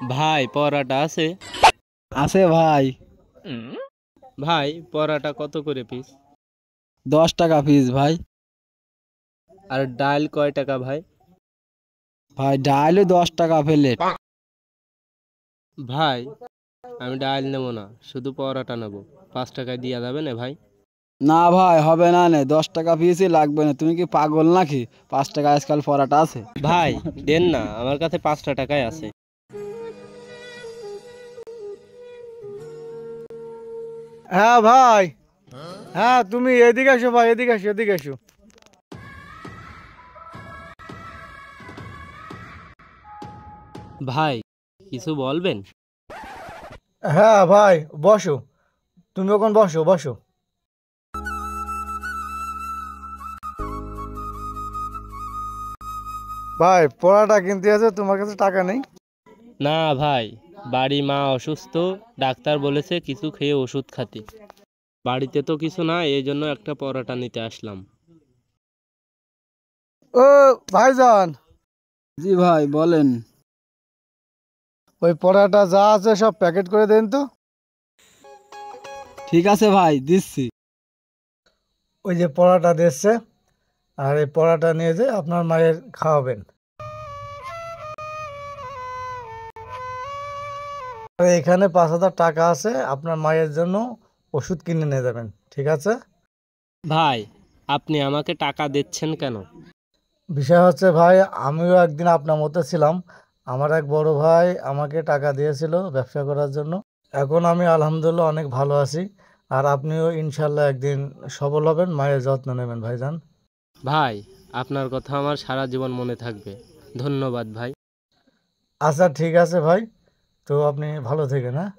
ভাই পরাটা আছে? আছে ভাই। ভাই পরাটা কত করে পিস? 10 টাকা পিস ভাই। আর ডাল কয় টাকা ভাই? ভাই ডাইলে 10 টাকা প্লেট। ভাই আমি ডাল নেবো না, শুধু পরাটা নেবো। 5 টাকায় দিয়া যাবে না ভাই? না ভাই হবে না, 10 টাকা পিসই লাগবে না। তুমি কি পাগল নাকি? 5 টাকা আজকাল পরাটা আছে। ভাই দেন না, আমার কাছে 5টা টাকায় আছে। হ্যাঁ ভাই, হ্যাঁ তুমি এদিকে আসো ভাই, এদিকে আসো, এদিকে আসো। ভাই কিছু বলবেন? হ্যাঁ ভাই বসো, তুমি ওখানে বসো বসো। ভাই পড়াটা কিনতে আছে, তোমার কাছে টাকা নেই? না ভাই, বাড়ি মা অসুস্থ, ডাক্তার বলেছে কিছু খেয়ে ওষুধ খাতে। বাড়িতে তো কিছু না, এই জন্য একটা পরাটা নিতে আসলাম। ও ভাইজান, জি ভাই বলেন। ওই পড়াটা যা আছে সব প্যাকেট করে দেন তো। ঠিক আছে ভাই, দিচ্ছি। ওই যে পড়াটা দিচ্ছে, আর এই পড়াটা নিয়ে যে আপনার মায়ের খাওয়াবেন। আর এখানে 5,000 টাকা আছে, আপনার মায়ের জন্য ওষুধ কিনে নিয়ে যাবেন, ঠিক আছে? ভাই আপনি আমাকে টাকা দিচ্ছেন কেন? বিষয় হচ্ছে ভাই, আমিও একদিন আপনার মতো ছিলাম। আমার এক বড় ভাই আমাকে টাকা দিয়েছিল ব্যবসা করার জন্য। এখন আমি আলহামদুলিল্লাহ অনেক ভালো আছি। আর আপনিও ইনশাল্লাহ একদিন সফল হবেন, মায়ের যত্ন নেবেন ভাইজান। ভাই আপনার কথা আমার সারা জীবন মনে থাকবে। ধন্যবাদ ভাই। আচ্ছা ঠিক আছে ভাই, তো আপনি ভালো থেকেন, হ্যাঁ।